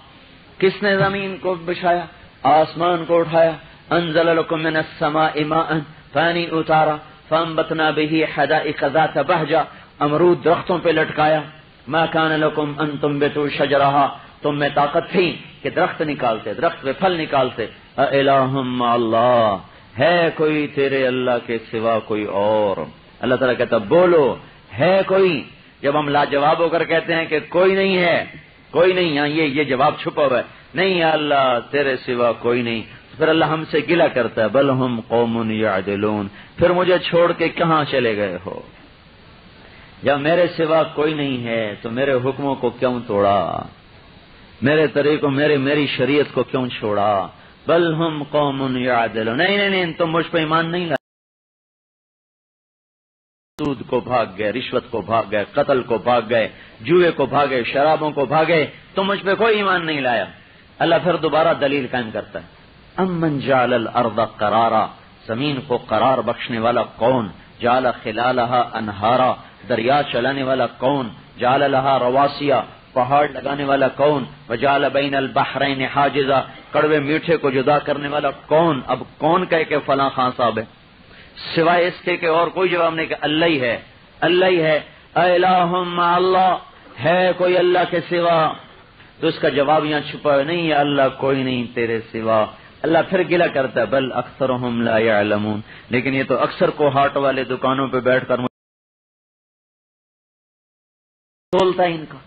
کس نے زمین کو بچھایا، آسمان کو اٹھایا. انزل لكم من السماء ماء، پانی اتارا. فانبتنا به حدائق ذات بہجہ، امرود درختوں پہ لٹکایا. ما كان لكم ان تنبتوا شجرها، تم میں طاقت تھی کہ درخت نکالتے، درخت پہ پھل نکالتے. الہ مع اللہ، ہے کوئی تیرے اللہ کے سوا کوئی اور؟ اللہ تعالیٰ کہتا بولو ہے کوئی. جب ہم لاجواب ہو کر کہتے ہیں کہ کوئی نہیں ہے، کوئی نہیں، یہاں یہ جواب چھپا ہوا ہے، نہیں یا اللہ تیرے سوا کوئی نہیں. پھر اللہ ہم سے گلہ کرتا ہے بل ہم قوم یعدلون، پھر مجھے چھوڑ کے کہاں چلے گئے ہو؟ جب میرے سوا کوئی نہیں ہے تو میرے حکموں کو کیوں توڑا، میرے طریقوں، میری شریعت کو کیوں چھوڑا؟ بل ہم قوم یعدلون، نہیں تم مجھ پہ ایمان نہیں لائے. سود کو بھاگ گئے، رشوت کو بھاگ گئے، قتل کو بھاگ گئے، جوئے کو بھاگے، شرابوں کو بھاگے، تم مجھ پہ کوئی ایمان نہیں لایا. اللہ پھر دوبارہ دلیل قائم کرتا ہے. امن جعل الارض قرارا، زمین کو قرار بخشنے والا کون؟ جعل خلالها انہارا، دریا چلانے والا کون؟ جعل لها رواسیا، پہاڑ لگانے والا کون؟ وجعل بین البحرین حاجزا، کڑوے میٹھے کو جدا کرنے والا کون؟ اب کون کہے کہ فلاں خان صاحب ہے، سوائے اس کے کہ اور کوئی جواب نہیں کہ اللہ ہی ہے، اللہ ہی ہے. الہ مع اللہ، ہے کوئی اللہ کے سوا؟ تو اس کا جواب یہاں چھپا ہے، نہیں یا اللہ کوئی نہیں تیرے سوا. اللہ پھر گلہ کرتا ہے بل اکثرهم لا يعلمون، لیکن یہ تو اکثر کو ہاٹ والے دکانوں پہ بیٹھ کر تولتا ہے، ان کا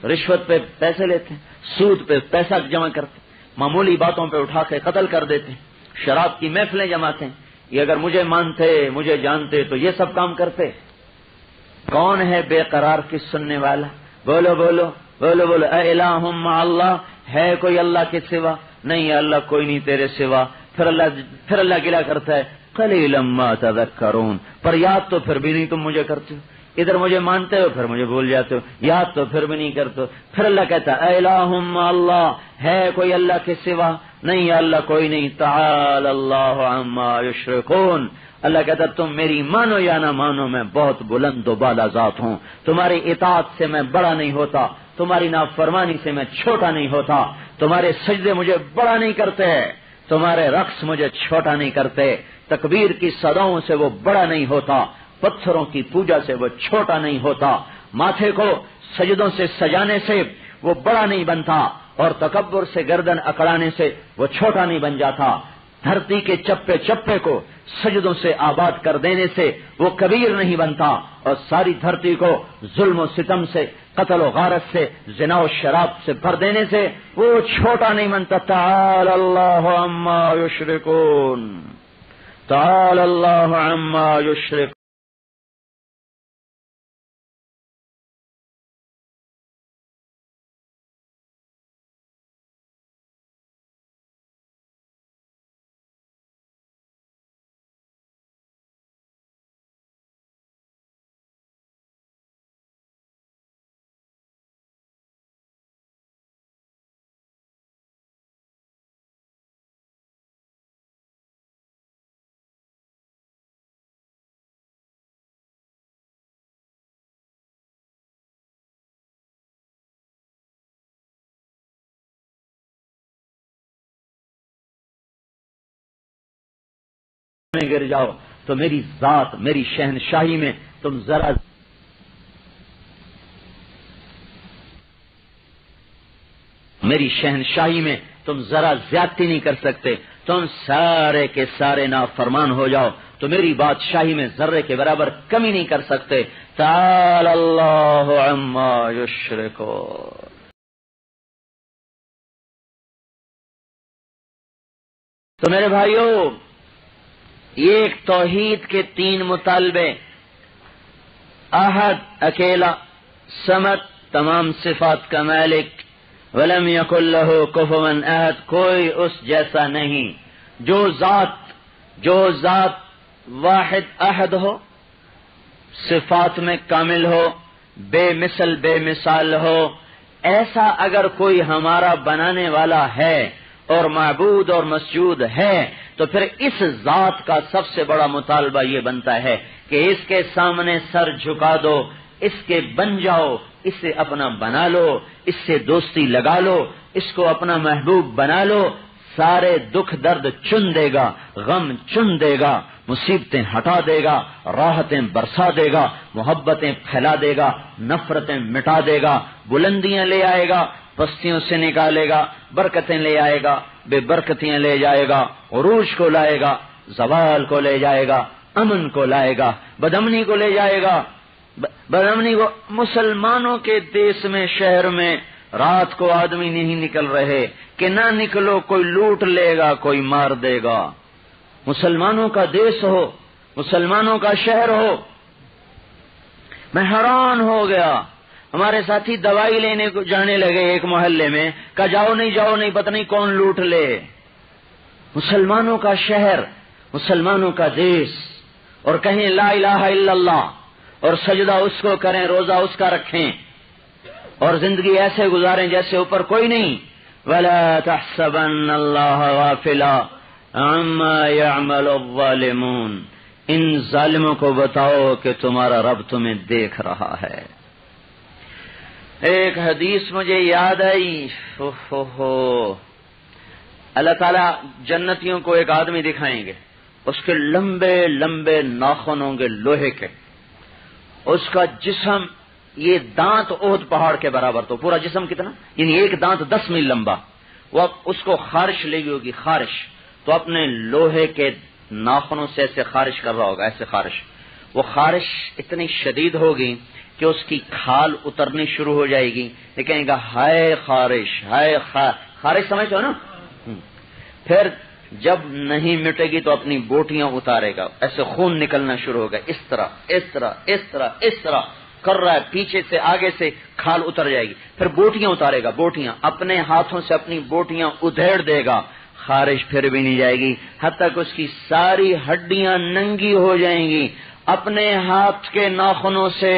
رشوت پہ پیسے لیتے ہیں، سود پہ پیسہ جمع کرتے، معمولی باتوں پہ اٹھا کے قتل کر دیتے ہیں، شراب کی محفلیں جماتے ہیں. یہ اگر مجھے مانتے، مجھے جانتے تو یہ سب کام کرتے. کون ہے بے قرار کی سننے والا؟ بولو بولو بولو بولو. الہ مع اللہ، ہے کوئی اللہ کے سوا؟ نہیں اللہ کوئی نہیں تیرے سوا. پھر اللہ گلہ کرتا ہے قلیلا ما تذکرون، پر یاد تو پھر بھی نہیں تم مجھے کرتے ہو. ادھر مجھے مانتے ہو پھر مجھے بھول جاتے ہو، یاد تو پھر بھی نہیں کرتے ہو. پھر اللہ کہتا ہے الہ مع اللہ، ہے کوئی اللہ کے سوا؟ نہیں اللہ کوئی نہیں. تعالی اللہ عما یشرکون، اللہ کہتا تم میری مانو یا نہ مانو میں بہت بلند و بالا ذات ہوں، تمہاری اطاعت سے میں بڑا نہیں ہوتا، تمہاری نافرمانی سے میں چھوٹا نہیں ہوتا، تمہارے سجدے مجھے بڑا نہیں کرتے، تمہارے رقص مجھے چھوٹا نہیں کرتے، تکبیر کی صداؤں سے وہ بڑا نہیں ہوتا، پتھروں کی پوجا سے وہ چھوٹا نہیں ہوتا، ماتھے کو سجدوں سے سجانے سے وہ بڑا نہیں بنتا، اور تکبر سے گردن اکڑانے سے وہ چھوٹا نہیں بن جاتا. دھرتی کے چپے چپے کو سجدوں سے آباد کر دینے سے وہ کبیر نہیں بنتا، اور ساری دھرتی کو ظلم و ستم سے قتل و غارت سے، زنا و شراب سے بھر دینے سے وہ چھوٹا نہیں بنتا. تعالی اللہ عما یشرکون، تعالی اللہ عما یشرکون. گر جاؤ تو میری ذات، میری شہنشاہی میں تم ذرا زیادتی نہیں کر سکتے. تم سارے کے سارے نافرمان ہو جاؤ تو میری بادشاہی میں ذرے کے برابر کمی نہیں کر سکتے. تعالی اللہ عما یشرکون. تو میرے بھائیو، یہ ایک توحید کے 3 مطالبے: احد اکیلا، سمد تمام صفات کا مالک، ولم یکن لہ کفوا احد کوئی اس جیسا نہیں. جو ذات واحد احد ہو، صفات میں کامل ہو، بے مثل بے مثال ہو، ایسا اگر کوئی ہمارا بنانے والا ہے اور معبود اور مسجود ہے تو پھر اس ذات کا سب سے بڑا مطالبہ یہ بنتا ہے کہ اس کے سامنے سر جھکا دو، اس کے بن جاؤ، اسے اپنا بنا لو، اس سے دوستی لگا لو، اس کو اپنا محبوب بنا لو. سارے دکھ درد چن دے گا، غم چن دے گا، مصیبتیں ہٹا دے گا، راحتیں برسا دے گا، محبتیں پھیلا دے گا، نفرتیں مٹا دے گا، بلندیاں لے آئے گا، پستیوں سے نکالے گا، برکتیں لے آئے گا، بے برکتیاں لے جائے گا، عروج کو لائے گا، زوال کو لے جائے گا، امن کو لائے گا، بدامنی کو لے جائے گا. بدامنی کو مسلمانوں کے دیس میں، شہر میں رات کو آدمی نہیں نکل رہے کہ نہ نکلو، کوئی لوٹ لے گا، کوئی مار دے گا. مسلمانوں کا دیس ہو، مسلمانوں کا شہر ہو. میں حیران ہو گیا. ہمارے ساتھی دوائی لینے کو جانے لگے ایک محلے میں، کہا جاؤ نہیں پتہ نہیں کون لوٹ لے. مسلمانوں کا شہر، مسلمانوں کا دیس، اور کہیں لا الہ الا اللہ، اور سجدہ اس کو کریں، روزہ اس کا رکھیں، اور زندگی ایسے گزاریں جیسے اوپر کوئی نہیں. وَلَا تَحْسَبَنَّ اللَّهَ غَافِلًا عَمَّا يَعْمَلُ الظَّالِمُونَ. ان ظالموں کو بتاؤ کہ تمہارا رب تمہیں دیکھ رہا ہے. ایک حدیث مجھے یاد آئی. اللہ تعالیٰ جنتیوں کو ایک آدمی دکھائیں گے، اس کے لمبے لمبے ناخن ہوں گے لوہے کے، اس کا جسم یہ دانت احد پہاڑ کے برابر. تو پورا جسم کتنا؟ یعنی ایک دانت 10 میل لمبا. وہ اس کو خارش لگی ہوگی، خارش. تو اپنے لوہے کے ناخنوں سے ایسے خارش کر رہا ہوگا، ایسے خارش. وہ خارش اتنی شدید ہوگی کہ اس کی کھال اترنی شروع ہو جائے گی. یہ کہیں گا ہائے خارش، ہائے خارش، سمجھتے ہو نا؟ پھر جب نہیں مٹے گی تو اپنی بوٹیاں اتارے گا، ایسے خون نکلنا شروع ہوگا. اس طرح اس طرح اس طرح اس طرح کر رہا ہے، پیچھے سے آگے سے کھال اتر جائے گی. پھر بوٹیاں اتارے گا، بوٹیاں اپنے ہاتھوں سے اپنی بوٹیاں ادھیڑ دے گا. خارش پھر بھی نہیں جائے گی، حتیٰ کہ اس کی ساری ہڈیاں ننگی ہو جائیں گی. اپنے ہاتھ کے ناخنوں سے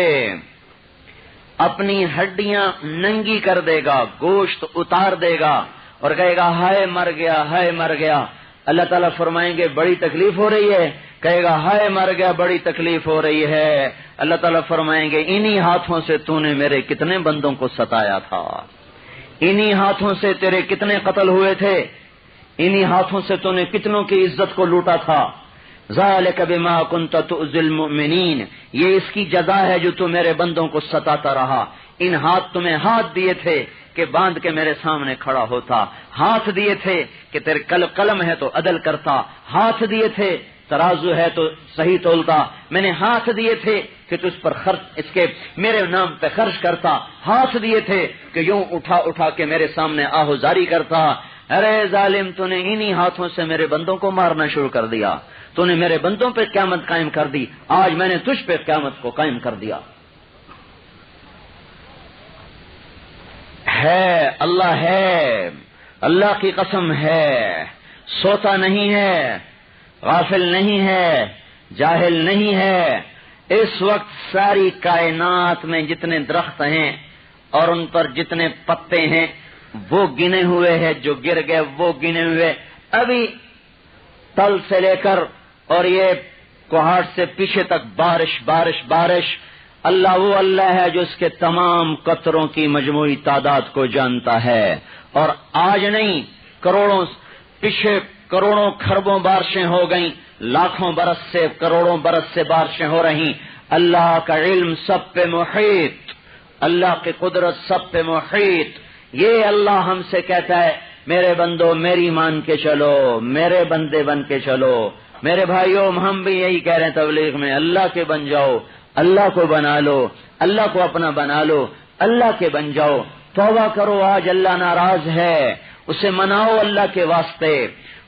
اپنی ہڈیاں ننگی کر دے گا، گوشت اتار دے گا اور کہے گا ہائے مر گیا، ہائے مر گیا. اللہ تعالیٰ فرمائیں گے بڑی تکلیف ہو رہی ہے، کہے گا ہائے مر گیا، بڑی تکلیف ہو رہی ہے. اللہ تعالیٰ فرمائیں گے انہی ہاتھوں سے تو نے میرے کتنے بندوں کو ستایا تھا، انہی ہاتھوں سے تیرے کتنے قتل ہوئے تھے، انہی ہاتھوں سے تو نے کتنوں کی عزت کو لوٹا تھا. ذالک بما کنت تؤذی المؤمنین، یہ اس کی جزا ہے جو تو میرے بندوں کو ستاتا رہا. ان تمہیں ہاتھ دیے تھے کہ باندھ کے میرے سامنے کھڑا ہوتا، ہاتھ دیے تھے کہ تیرے قلم ہے تو عدل کرتا، ہاتھ دیے تھے ترازو ہے تو صحیح تولتا، میں نے ہاتھ دیے تھے کہ تو اس پر خرچ، اس کے میرے نام پہ خرچ کرتا، ہاتھ دیے تھے کہ یوں اٹھا اٹھا کے میرے سامنے آہوزاری کرتا۔ ارے ظالم، تو نے انہی ہاتھوں سے میرے بندوں کو مارنا شروع کر دیا، تو نے میرے بندوں پہ قیامت قائم کر دی، آج میں نے تجھ پہ قیامت کو قائم کر دیا۔ ہے اللہ، ہے اللہ کی قسم ہے، سوتا نہیں ہے، غافل نہیں ہے، جاہل نہیں ہے۔ اس وقت ساری کائنات میں جتنے درخت ہیں اور ان پر جتنے پتے ہیں وہ گنے ہوئے ہیں، جو گر گئے وہ گنے ہوئے، ابھی تل سے لے کر اور یہ کوہاٹ سے پیچھے تک بارش بارش بارش۔ اللہ وہ اللہ ہے جو اس کے تمام قطروں کی مجموعی تعداد کو جانتا ہے، اور آج نہیں، کروڑوں پیچھے کروڑوں کھربوں بارشیں ہو گئیں، لاکھوں برس سے کروڑوں برس سے بارشیں ہو رہی۔ اللہ کا علم سب پہ محیط، اللہ کی قدرت سب پہ محیط۔ یہ اللہ ہم سے کہتا ہے میرے بندو میری مان کے چلو، میرے بندے بن کے چلو۔ میرے بھائیوں، ہم بھی یہی کہہ رہے ہیں تبلیغ میں، اللہ کے بن جاؤ، اللہ کو بنا لو، اللہ کو اپنا بنا لو، اللہ کے بن جاؤ۔ توبہ کرو، آج اللہ ناراض ہے، اسے مناؤ اللہ کے واسطے۔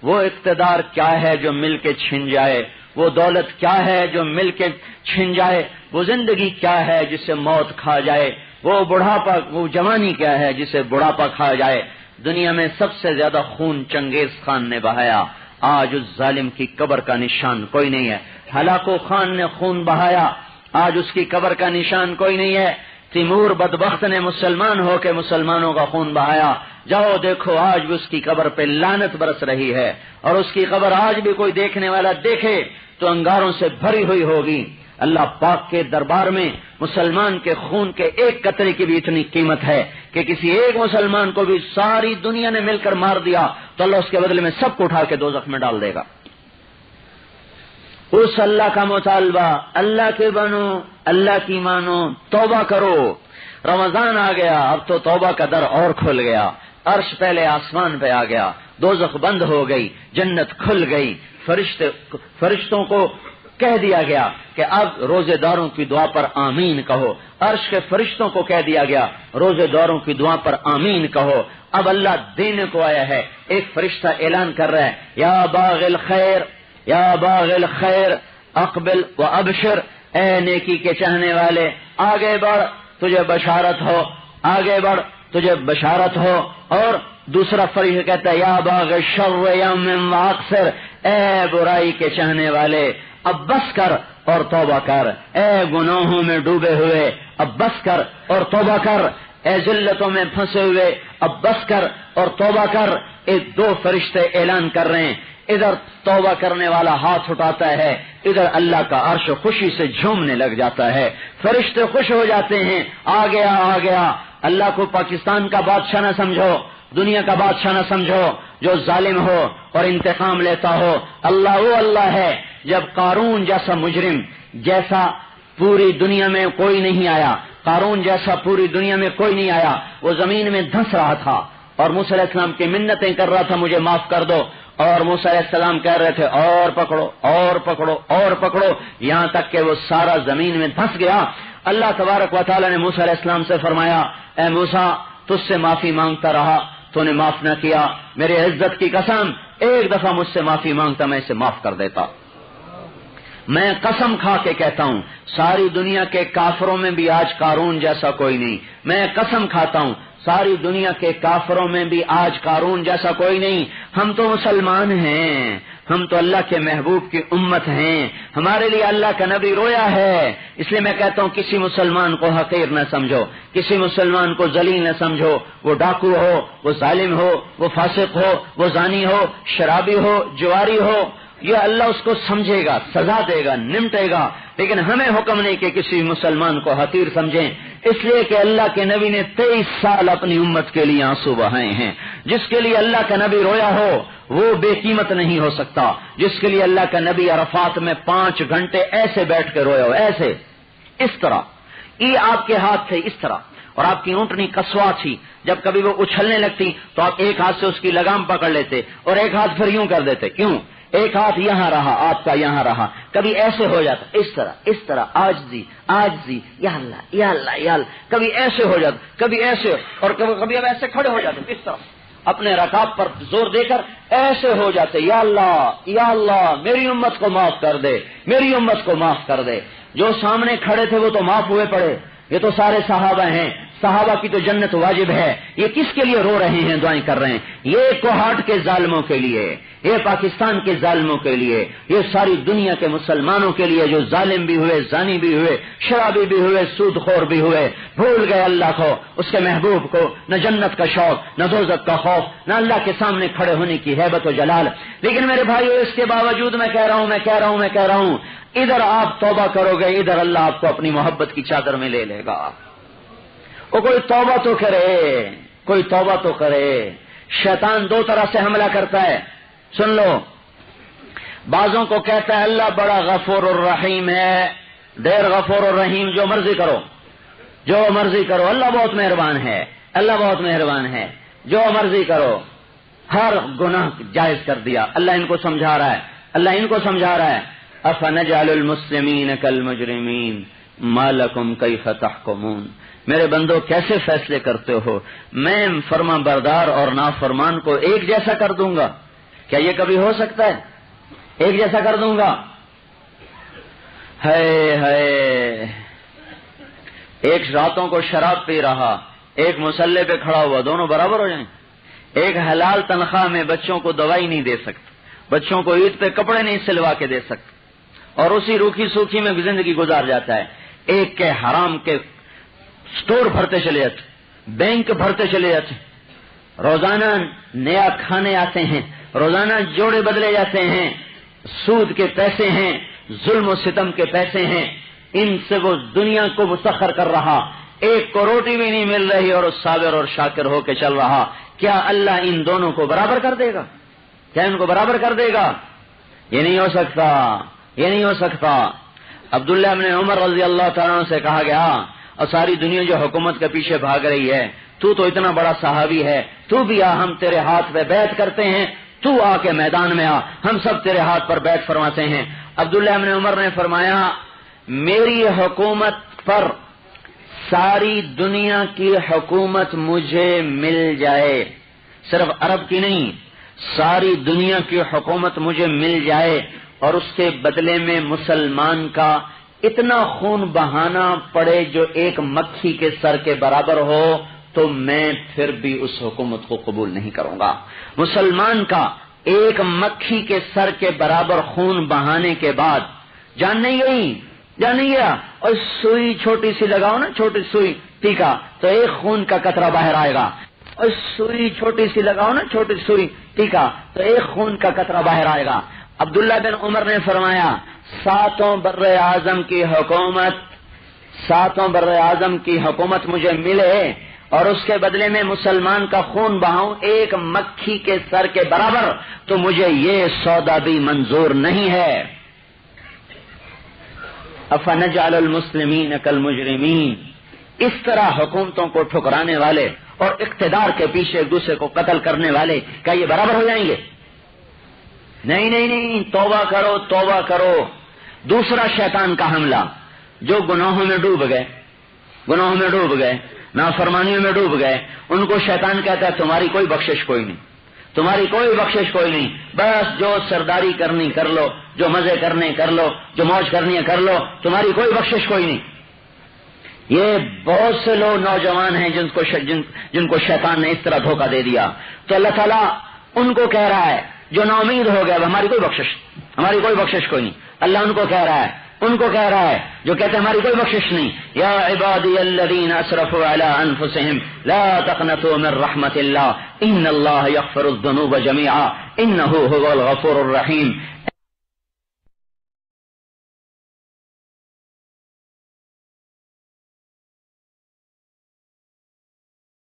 وہ اقتدار کیا ہے جو مل کے چھن جائے، وہ دولت کیا ہے جو مل کے چھن جائے، وہ زندگی کیا ہے جسے موت کھا جائے، وہ بڑھاپا، وہ جوانی کیا ہے جسے بڑھاپا کھا جائے۔ دنیا میں سب سے زیادہ خون چنگیز خان نے بہایا، آج اس ظالم کی قبر کا نشان کوئی نہیں ہے۔ ہلاکو خان نے خون بہایا، آج اس کی قبر کا نشان کوئی نہیں ہے۔ تیمور بدبخت نے مسلمان ہو کے مسلمانوں کا خون بہایا، جاؤ دیکھو آج بھی اس کی قبر پہ لعنت برس رہی ہے، اور اس کی قبر آج بھی کوئی دیکھنے والا دیکھے تو انگاروں سے بھری ہوئی ہوگی۔ اللہ پاک کے دربار میں مسلمان کے خون کے ایک قطرے کی بھی اتنی قیمت ہے کہ کسی ایک مسلمان کو بھی ساری دنیا نے مل کر مار دیا تو اللہ اس کے بدلے میں سب کو اٹھا کے دوزخ میں ڈال دے گا۔ اس اللہ کا مطالبہ، اللہ کے بنو، اللہ کی مانو، توبہ کرو۔ رمضان آ گیا، اب تو توبہ کا در اور کھل گیا، عرش پہلے آسمان پہ آ گیا، دوزخ بند ہو گئی، جنت کھل گئی، فرشتوں کو کہہ دیا گیا کہ اب روزے داروں کی دعا پر آمین کہو، عرش کے فرشتوں کو کہہ دیا گیا روزے داروں کی دعا پر آمین کہو۔ اب اللہ دینے کو آیا ہے، ایک فرشتہ اعلان کر رہا ہے، یا باغ الخیر، یا باغ الخیر اقبل و ابشر، اے نیکی کے چاہنے والے آگے بڑھ، تجھے بشارت ہو، آگے بڑھ تجھے بشارت ہو۔ اور دوسرا فرشتہ کہتا ہے، یا باغ الشر یم و اقصر، اے برائی کے چاہنے والے اب بس کر اور توبہ کر، اے گناہوں میں ڈوبے ہوئے اب بس کر اور توبہ کر، اے ذلتوں میں پھنسے ہوئے اب بس کر اور توبہ کر۔ ایک دو فرشتے اعلان کر رہے ہیں، ادھر توبہ کرنے والا ہاتھ اٹھاتا ہے، ادھر اللہ کا عرش خوشی سے جھومنے لگ جاتا ہے، فرشتے خوش ہو جاتے ہیں، آ گیا آ گیا۔ اللہ کو پاکستان کا بادشاہ نہ سمجھو، دنیا کا بادشاہ نہ سمجھو جو ظالم ہو اور انتقام لیتا ہو۔ اللہ وہ اللہ ہے، جب قارون جیسا مجرم جیسا پوری دنیا میں کوئی نہیں آیا، قارون جیسا پوری دنیا میں کوئی نہیں آیا، وہ زمین میں دھنس رہا تھا اور موسیٰ علیہ السلام کی منتیں کر رہا تھا مجھے معاف کر دو، اور موسیٰ علیہ السلام کہہ رہے تھے اور پکڑو اور پکڑو اور پکڑو، یہاں تک کہ وہ سارا زمین میں دھنس گیا۔ اللہ تبارک و تعالی نے موسیٰ علیہ السلام سے فرمایا، اے موسیٰ تجھ سے معافی مانگتا رہا، تو نے معاف نہ کیا، میرے عزت کی قسم ایک دفعہ مجھ سے معافی مانگتا میں اسے معاف کر دیتا۔ میں قسم کھا کے کہتا ہوں ساری دنیا کے کافروں میں بھی آج قارون جیسا کوئی نہیں، میں قسم کھاتا ہوں ساری دنیا کے کافروں میں بھی آج قارون جیسا کوئی نہیں۔ ہم تو مسلمان ہیں، ہم تو اللہ کے محبوب کی امت ہیں، ہمارے لیے اللہ کا نبی رویا ہے، اس لیے میں کہتا ہوں کسی مسلمان کو حقیر نہ سمجھو، کسی مسلمان کو ذلیل نہ سمجھو، وہ ڈاکو ہو، وہ ظالم ہو، وہ فاسق ہو، وہ زانی ہو، شرابی ہو، جواری ہو، یہ اللہ اس کو سمجھے گا، سزا دے گا، نمٹے گا، لیکن ہمیں حکم نہیں کہ کسی مسلمان کو حقیر سمجھیں، اس لیے کہ اللہ کے نبی نے 23 سال اپنی امت کے لیے آنسو بہائے ہیں۔ جس کے لیے اللہ کا نبی رویا ہو وہ بے قیمت نہیں ہو سکتا، جس کے لیے اللہ کا نبی عرفات میں 5 گھنٹے ایسے بیٹھ کے رویا ہو، ایسے اس طرح، یہ آپ کے ہاتھ تھے اس طرح، اور آپ کی اونٹنی کسوا تھی، جب کبھی وہ اچھلنے لگتی تو آپ ایک ہاتھ سے اس کی لگام پکڑ لیتے اور ایک ہاتھ پھر یوں کر دیتے، کیوں؟ ایک ہاتھ یہاں رہا، آپ کا یہاں رہا، کبھی ایسے ہو جاتا، اس طرح عاجزی یا اللہ یا اللہ یا اللہ، کبھی ایسے ہو جاتا، کبھی ایسے، اور کبھی اب ایسے کھڑے ہو جاتے، اس طرح اپنے رکاب پر زور دے کر ایسے ہو جاتے، یا اللہ میری امت کو معاف کر دے، میری امت کو معاف کر دے۔ جو سامنے کھڑے تھے وہ تو معاف ہوئے پڑے، یہ تو سارے صحابہ ہیں، صحابہ کی تو جنت واجب ہے، یہ کس کے لیے رو رہے ہیں، دعائیں کر رہے ہیں؟ یہ کوہاٹ کے ظالموں کے لیے، یہ پاکستان کے ظالموں کے لیے، یہ ساری دنیا کے مسلمانوں کے لیے جو ظالم بھی ہوئے، زانی بھی ہوئے، شرابی بھی ہوئے، سود خور بھی ہوئے، بھول گئے اللہ کو، اس کے محبوب کو، نہ جنت کا شوق، نہ دوزخ کا خوف، نہ اللہ کے سامنے کھڑے ہونے کی ہیبت و جلال۔ لیکن میرے بھائیو، اس کے باوجود میں کہہ رہا ہوں ادھر آپ توبہ کرو گے، ادھر اللہ آپ کو اپنی محبت کی چادر میں لے لے گا۔ وہ کوئی توبہ تو کرے، شیطان دو طرح سے حملہ کرتا ہے، سن لو۔ بعضوں کو کہتا ہے اللہ بڑا غفور الرحیم ہے، دیر غفور الرحیم، جو مرضی کرو، اللہ بہت مہربان ہے، جو مرضی کرو، ہر گناہ جائز کر دیا۔ اللہ ان کو سمجھا رہا ہے، افنجعل المسلمین کالمجرمین ما لکم کیف تحکمون۔ میرے بندو کیسے فیصلے کرتے ہو؟ میں فرما بردار اور نافرمان کو ایک جیسا کر دوں گا؟ کیا یہ کبھی ہو سکتا ہے؟ ایک جیسا کر دوں گا؟ ہے ایک راتوں کو شراب پی رہا، ایک مسلح پہ کھڑا ہوا، دونوں برابر ہو جائیں؟ ایک حلال تنخواہ میں بچوں کو دوائی نہیں دے سکتا، بچوں کو عید پہ کپڑے نہیں سلوا کے دے سکتا، اور اسی روکھی سوکھی میں زندگی گزار جاتا ہے۔ ایک کے حرام کے سٹور بھرتے چلے جاتے، بینک بھرتے چلے جاتے، روزانہ نیا کھانے آتے ہیں، روزانہ جوڑے بدلے جاتے ہیں، سود کے پیسے ہیں، ظلم و ستم کے پیسے ہیں، ان سے وہ دنیا کو مسخر کر رہا، ایک کو روٹی بھی نہیں مل رہی اور صابر اور شاکر ہو کے چل رہا۔ کیا اللہ ان دونوں کو برابر کر دے گا؟ کیا ان کو برابر کر دے گا؟ یہ نہیں ہو سکتا۔ عبداللہ ابن عمر رضی اللہ تعالیٰ عنہ سے کہا گیا، اور ساری دنیا جو حکومت کے پیچھے بھاگ رہی ہے، تو اتنا بڑا صحابی ہے، تو بھی آ، ہم تیرے ہاتھ پہ بیعت کرتے ہیں، تو آ کے میدان میں آ، ہم سب تیرے ہاتھ پر بیعت فرماتے ہیں۔ عبداللہ ابن عمر نے فرمایا، میری حکومت پر ساری دنیا کی حکومت مجھے مل جائے، صرف عرب کی نہیں، ساری دنیا کی حکومت مجھے مل جائے، اور اس کے بدلے میں مسلمان کا اتنا خون بہانا پڑے جو ایک مکھی کے سر کے برابر ہو، تو میں پھر بھی اس حکومت کو قبول نہیں کروں گا۔ مسلمان کا ایک مکھی کے سر کے برابر خون بہانے کے بعد جان نہیں گیا، اور سوئی چھوٹی سی لگاؤ نا، چھوٹی سوئی ٹیکا، تو ایک خون کا قطرہ باہر آئے گا، اور سوئی چھوٹی سی لگاؤ نا، چھوٹی سوئی ٹیکا، تو ایک خون کا قطرہ باہر آئے گا۔ عبداللہ بن عمر نے فرمایا، ساتوں بر اعظم کی حکومت مجھے ملے اور اس کے بدلے میں مسلمان کا خون بہاؤں ایک مکھی کے سر کے برابر، تو مجھے یہ سودا بھی منظور نہیں ہے۔ افنجعل المسلمین کالمجرمین، اس طرح حکومتوں کو ٹھکرانے والے اور اقتدار کے پیچھے ایک دوسرے کو قتل کرنے والے کیا یہ برابر ہو جائیں گے؟ نہیں، توبہ کرو۔ دوسرا شیطان کا حملہ، جو گناہوں میں ڈوب گئے، نافرمانیوں میں ڈوب گئے، ان کو شیطان کہتا ہے تمہاری کوئی بخشش کوئی نہیں، بس جو سرداری کرنی کر لو، جو مزے کرنے کر لو، جو موج کرنی ہے کر لو، تمہاری کوئی بخشش کوئی نہیں۔ یہ بہت سے لوگ نوجوان ہیں جن کو شیطان نے اس طرح دھوکہ دے دیا، تو اللہ تعالیٰ ان کو کہہ رہا ہے جو نا امید ہو گیا، ہماری کوئی بخشش کوئی نہیں۔ اللہ ان کو کہہ رہا ہے جو کہتے ہیں ہماری کوئی بخشش نہیں، یا عبادی الذین اسرفوا علی انفسہم لا تقنطوا من رحمت اللہ ان اللہ یغفر الذنوب جميعا انہ هو الغفور الرحیم۔